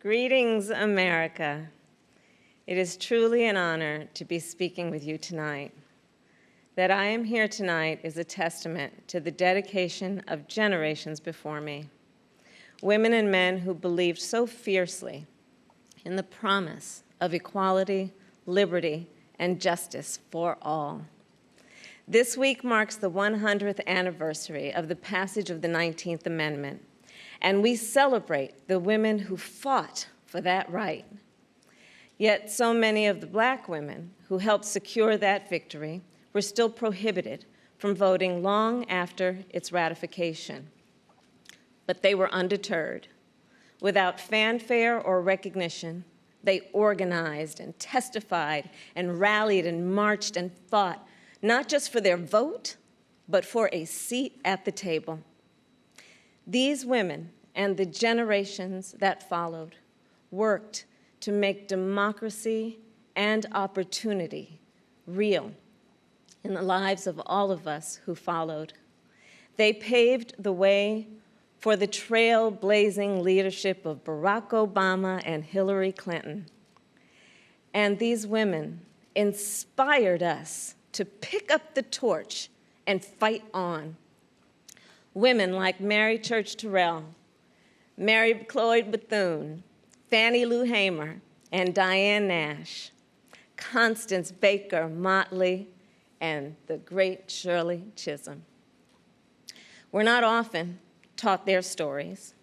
Greetings, America. It is truly an honor to be speaking with you tonight. That I am here tonight is a testament to the dedication of generations before me, women and men who believed so fiercely in the promise of equality, liberty, and justice for all. This week marks the 100th anniversary of the passage of the 19th Amendment, and we celebrate the women who fought for that right. Yet so many of the Black women who helped secure that victory were still prohibited from voting long after its ratification. But they were undeterred. Without fanfare or recognition, they organized and testified and rallied and marched and fought, not just for their vote, but for a seat at the table. These women and the generations that followed worked to make democracy and opportunity real in the lives of all of us who followed. They paved the way for the trailblazing leadership of Barack Obama and Hillary Clinton. And these women inspired us to pick up the torch and fight on. Women like Mary Church Terrell, Mary Cloyd Bethune, Fannie Lou Hamer, and Diane Nash, Constance Baker Motley, and the great Shirley Chisholm. We're not often taught their stories,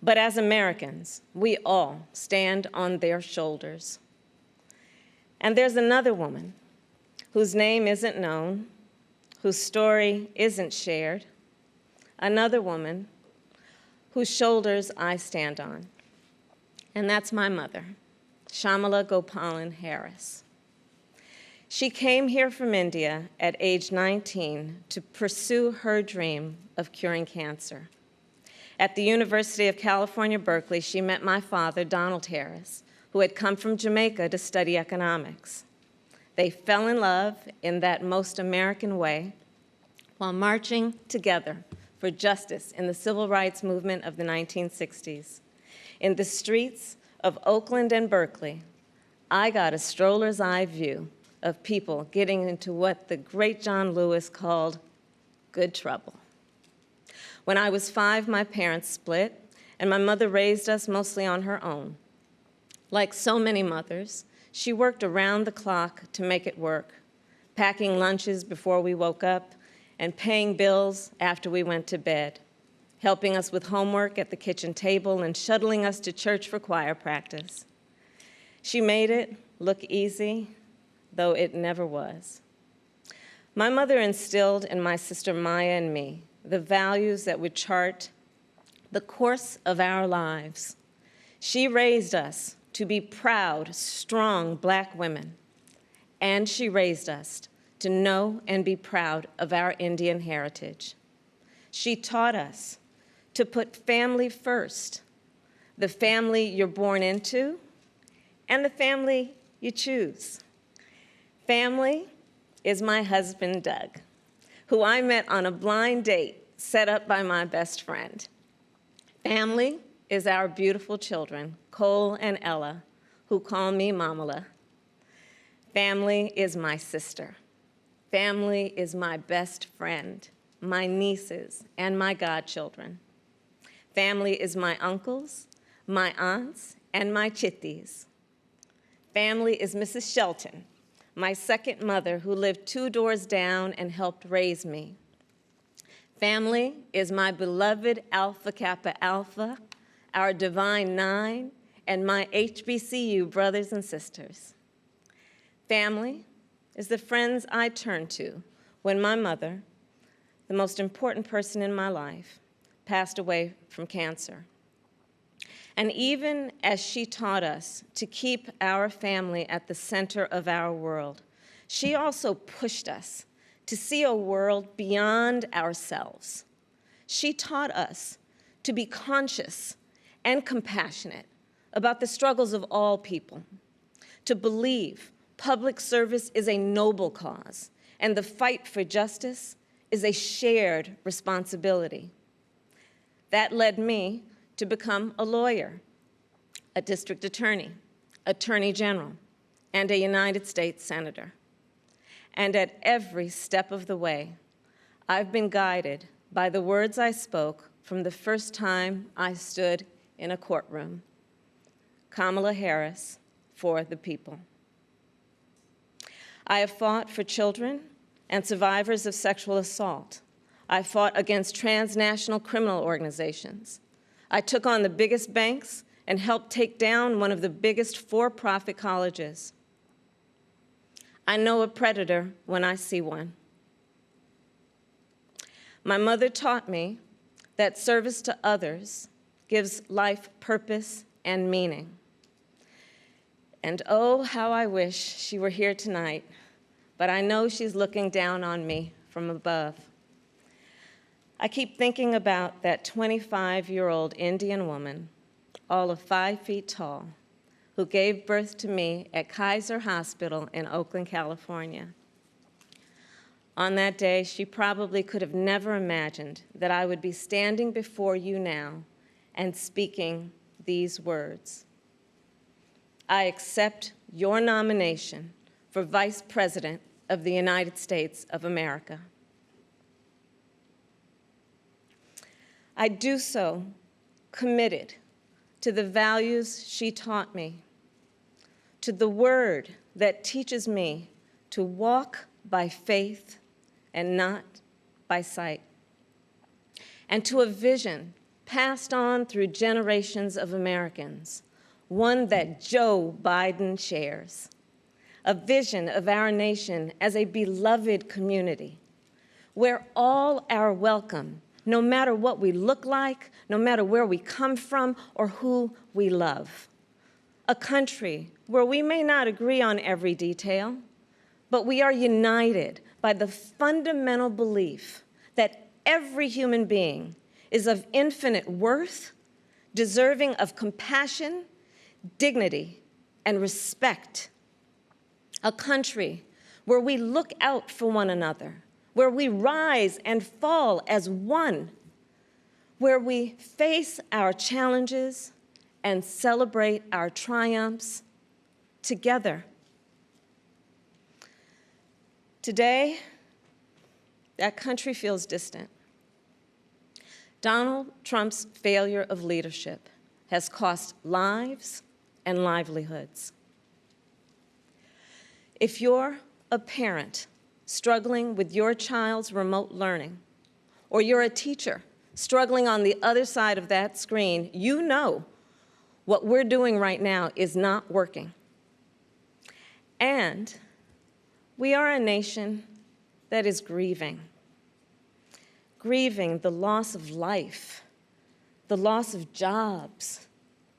but as Americans, we all stand on their shoulders. And there's another woman whose name isn't known, whose story isn't shared, another woman whose shoulders I stand on, and that's my mother, Kamala Harris. She came here from India at age 19 to pursue her dream of curing cancer. At the University of California, Berkeley, she met my father, Donald Harris, who had come from Jamaica to study economics. They fell in love in that most American way while marching together for justice in the civil rights movement of the 1960s. In the streets of Oakland and Berkeley, I got a stroller's eye view of people getting into what the great John Lewis called good trouble. When I was 5, my parents split, and my mother raised us mostly on her own. Like so many mothers, she worked around the clock to make it work, packing lunches before we woke up and paying bills after we went to bed, helping us with homework at the kitchen table and shuttling us to church for choir practice. She made it look easy, though it never was. My mother instilled in my sister Maya and me the values that would chart the course of our lives. She raised us to be proud, strong Black women, and she raised us to know and be proud of our Indian heritage. She taught us to put family first, the family you're born into and the family you choose. Family is my husband, Doug, who I met on a blind date set up by my best friend. Family is our beautiful children, Cole and Ella, who call me Mamala. Family is my sister. Family is my best friend, my nieces, and my godchildren. Family is my uncles, my aunts, and my chitties. Family is Mrs. Shelton, my second mother who lived 2 doors down and helped raise me. Family is my beloved Alpha Kappa Alpha, our Divine Nine, and my HBCU brothers and sisters. Family is the friends I turn to when my mother, the most important person in my life, passed away from cancer. And even as she taught us to keep our family at the center of our world, she also pushed us to see a world beyond ourselves. She taught us to be conscious and compassionate about the struggles of all people, to believe public service is a noble cause, and the fight for justice is a shared responsibility. That led me to become a lawyer. a district attorney, attorney general, and a United States senator. And at every step of the way, I've been guided by the words I spoke from the first time I stood in a courtroom. Kamala Harris, for the people. I have fought for children and survivors of sexual assault. I fought against transnational criminal organizations. I took on the biggest banks and helped take down one of the biggest for-profit colleges. I know a predator when I see one. My mother taught me that service to others gives life purpose and meaning. And oh, how I wish she were here tonight, but I know she's looking down on me from above. I keep thinking about that 25-year-old Indian woman, all of 5 feet tall, who gave birth to me at Kaiser Hospital in Oakland, California. On that day, she probably could have never imagined that I would be standing before you now and speaking these words. I accept your nomination for Vice President of the United States of America. I do so committed to the values she taught me, to the word that teaches me to walk by faith and not by sight, and to a vision passed on through generations of Americans, one that Joe Biden shares, a vision of our nation as a beloved community, where all are welcome, no matter what we look like, no matter where we come from, or who we love. A country where we may not agree on every detail, but we are united by the fundamental belief that every human being is of infinite worth, deserving of compassion, dignity, and respect. A country where we look out for one another, where we rise and fall as one, where we face our challenges and celebrate our triumphs together. Today, that country feels distant. Donald Trump's failure of leadership has cost lives and livelihoods. If you're a parent struggling with your child's remote learning, or you're a teacher struggling on the other side of that screen, you know what we're doing right now is not working. And we are a nation that is grieving the loss of life, the loss of jobs,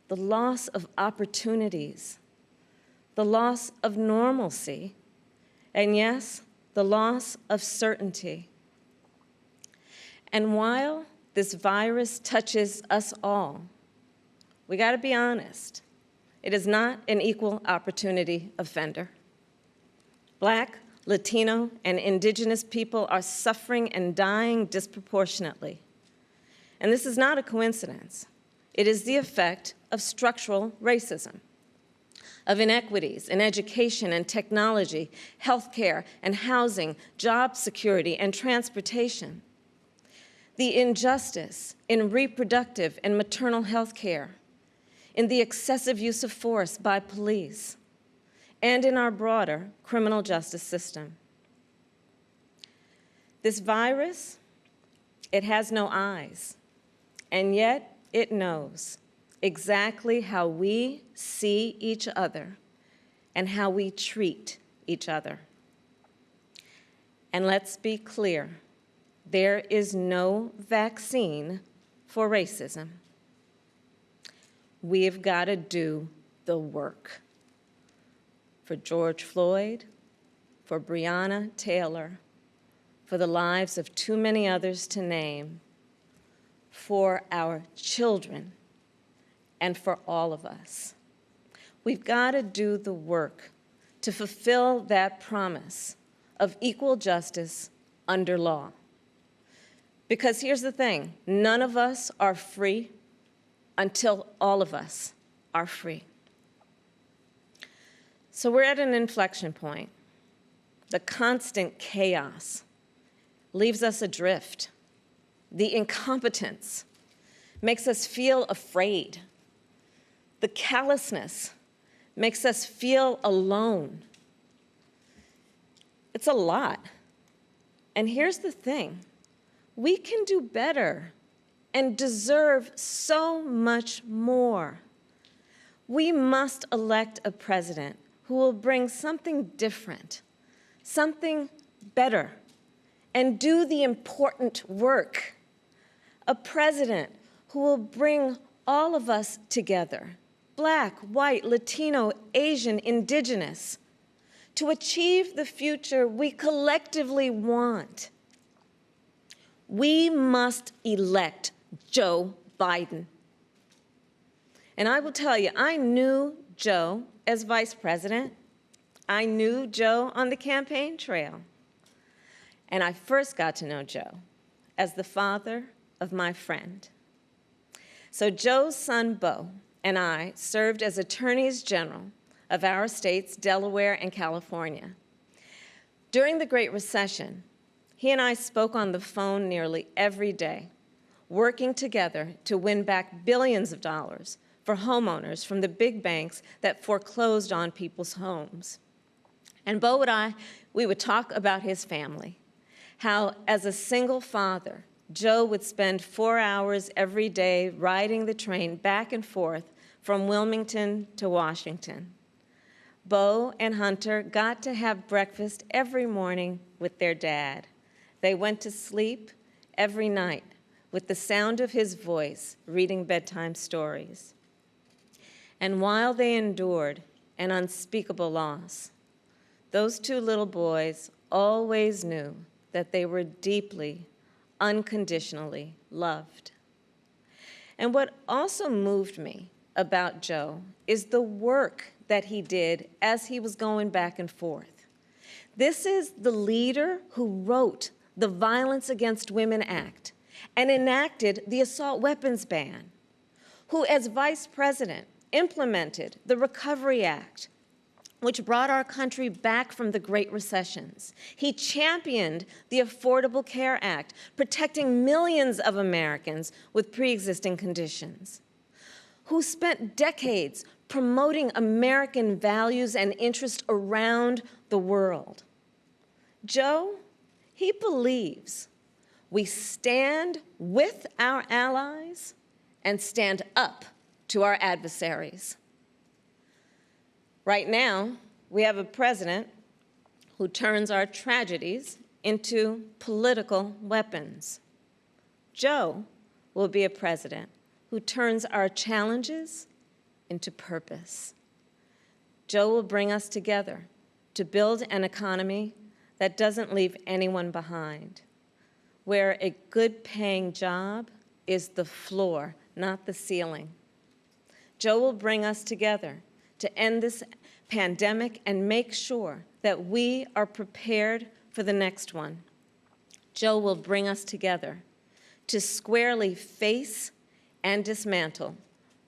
the loss of opportunities, the loss of normalcy, and yes, the loss of certainty. And while this virus touches us all, we got to be honest, it is not an equal opportunity offender. Black, Latino, and Indigenous people are suffering and dying disproportionately. And this is not a coincidence. It is the effect of structural racism, of inequities in education and technology, healthcare and housing, job security and transportation, the injustice in reproductive and maternal health care, in the excessive use of force by police, and in our broader criminal justice system. This virus, it has no eyes, and yet it knows exactly how we see each other and how we treat each other. And let's be clear, there is no vaccine for racism. We've got to do the work. For George Floyd, for Breonna Taylor, for the lives of too many others to name, for our children, and for all of us. We've got to do the work to fulfill that promise of equal justice under law. Because here's the thing, none of us are free until all of us are free. So we're at an inflection point. The constant chaos leaves us adrift. The incompetence makes us feel afraid. The callousness makes us feel alone. It's a lot. And here's the thing. We can do better and deserve so much more. We must elect a president who will bring something different, something better, and do the important work. A president who will bring all of us together, Black, white, Latino, Asian, Indigenous, to achieve the future we collectively want. We must elect Joe Biden. And I will tell you, I knew Joe as vice president. I knew Joe on the campaign trail. And I first got to know Joe as the father of my friend. So Joe's son, Beau, and I served as attorneys general of our states, Delaware and California. During the Great Recession, he and I spoke on the phone nearly every day, working together to win back billions of dollars for homeowners from the big banks that foreclosed on people's homes. And Beau and I, we would talk about his family, how as a single father, Joe would spend 4 hours every day riding the train back and forth from Wilmington to Washington. Beau and Hunter got to have breakfast every morning with their dad. They went to sleep every night with the sound of his voice reading bedtime stories. And while they endured an unspeakable loss, those two little boys always knew that they were deeply, unconditionally loved. And what also moved me about Joe is the work that he did as he was going back and forth. This is the leader who wrote the Violence Against Women Act and enacted the assault weapons ban, who as vice president implemented the Recovery Act, which brought our country back from the Great Recessions. He championed the Affordable Care Act, protecting millions of Americans with pre-existing conditions, who spent decades promoting American values and interests around the world. Joe, he believes we stand with our allies and stand up to our adversaries. Right now, we have a president who turns our tragedies into political weapons. Joe will be a president who turns our challenges into purpose. Joe will bring us together to build an economy that doesn't leave anyone behind, where a good-paying job is the floor, not the ceiling. Joe will bring us together to end this pandemic and make sure that we are prepared for the next one. Joe will bring us together to squarely face and dismantle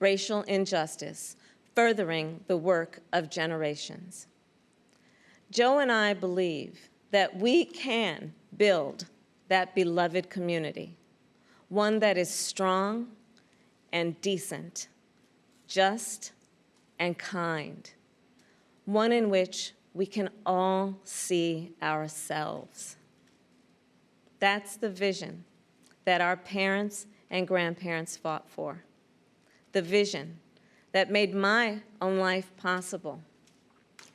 racial injustice, furthering the work of generations. Joe and I believe that we can build that beloved community, one that is strong and decent, just and kind, one in which we can all see ourselves. That's the vision that our parents and grandparents fought for, the vision that made my own life possible,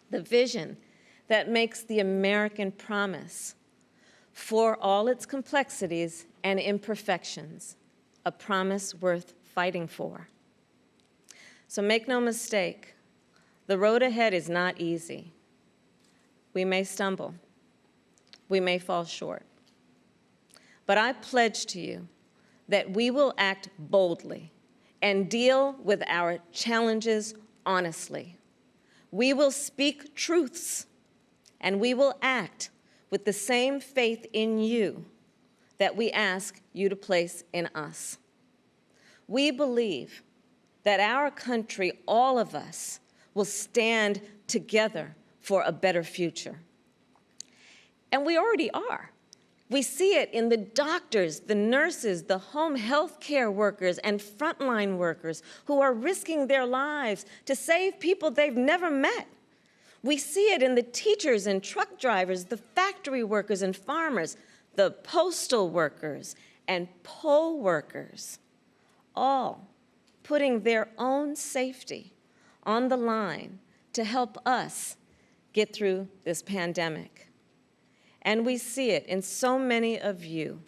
the vision that makes the American promise, for all its complexities and imperfections, a promise worth fighting for. So make no mistake, the road ahead is not easy. We may stumble. We may fall short. But I pledge to you that we will act boldly and deal with our challenges honestly. We will speak truths, and we will act with the same faith in you that we ask you to place in us. We believe that our country, all of us, will stand together for a better future. And we already are. We see it in the doctors, the nurses, the home health care workers, and frontline workers who are risking their lives to save people they've never met. We see it in the teachers and truck drivers, the factory workers and farmers, the postal workers and poll workers, all putting their own safety on the line to help us get through this pandemic. And we see it in so many of you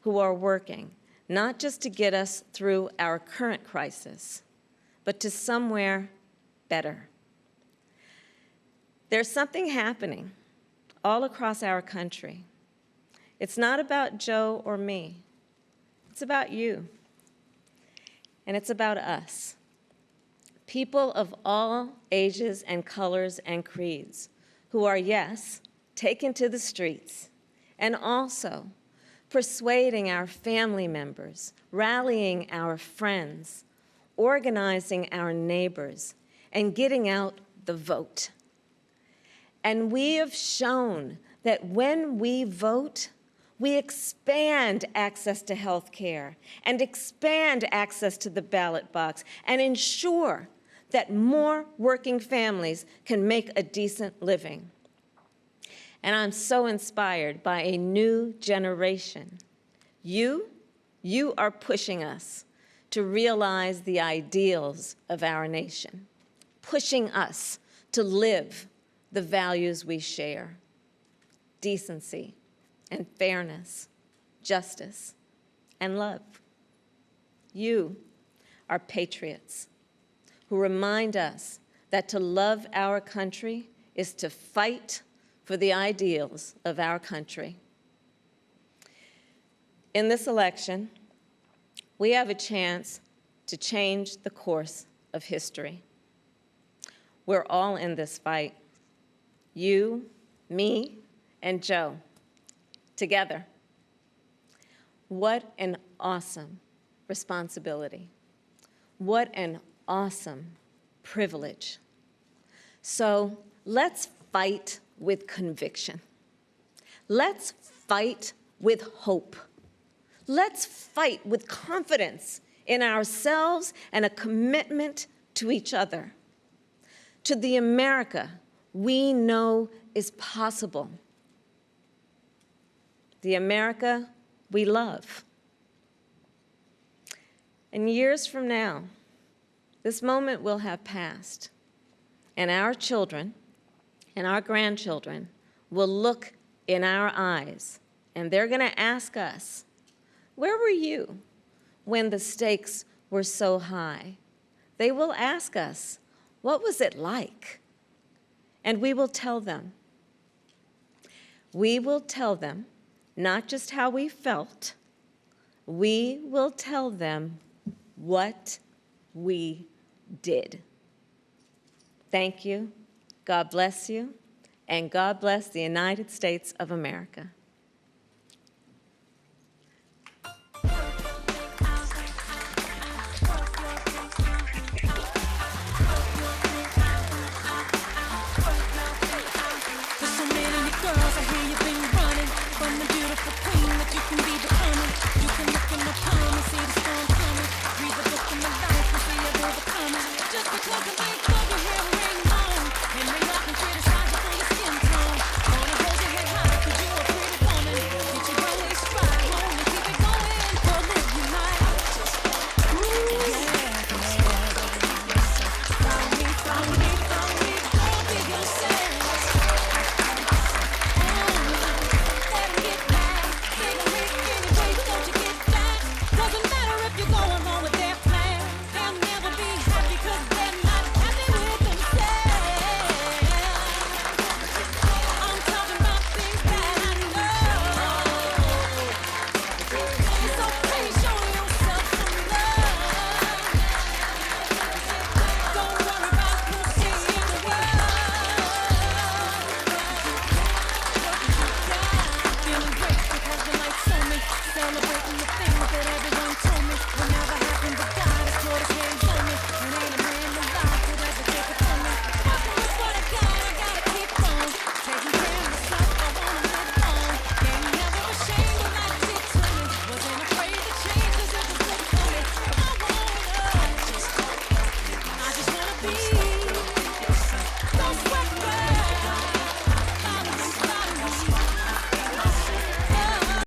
who are working, not just to get us through our current crisis, but to somewhere better. There's something happening all across our country. It's not about Joe or me. It's about you. And it's about us. People of all ages and colors and creeds who are, yes, taken to the streets, and also persuading our family members, rallying our friends, organizing our neighbors, and getting out the vote. And we have shown that when we vote, we expand access to health care and expand access to the ballot box and ensure that more working families can make a decent living. And I'm so inspired by a new generation. You are pushing us to realize the ideals of our nation, pushing us to live the values we share: decency and fairness, justice and love. You are patriots who remind us that to love our country is to fight for the ideals of our country. In this election, we have a chance to change the course of history. We're all in this fight. You, me, and Joe, together. What an awesome responsibility. What an awesome privilege. So let's fight with conviction. Let's fight with hope. Let's fight with confidence in ourselves and a commitment to each other, to the America we know is possible, the America we love. And years from now, this moment will have passed, and our children and our grandchildren will look in our eyes, and they're going to ask us, where were you when the stakes were so high? They will ask us, what was it like? And we will tell them. We will tell them not just how we felt, we will tell them what we did. Thank you. God bless you, and God bless the United States of America. Just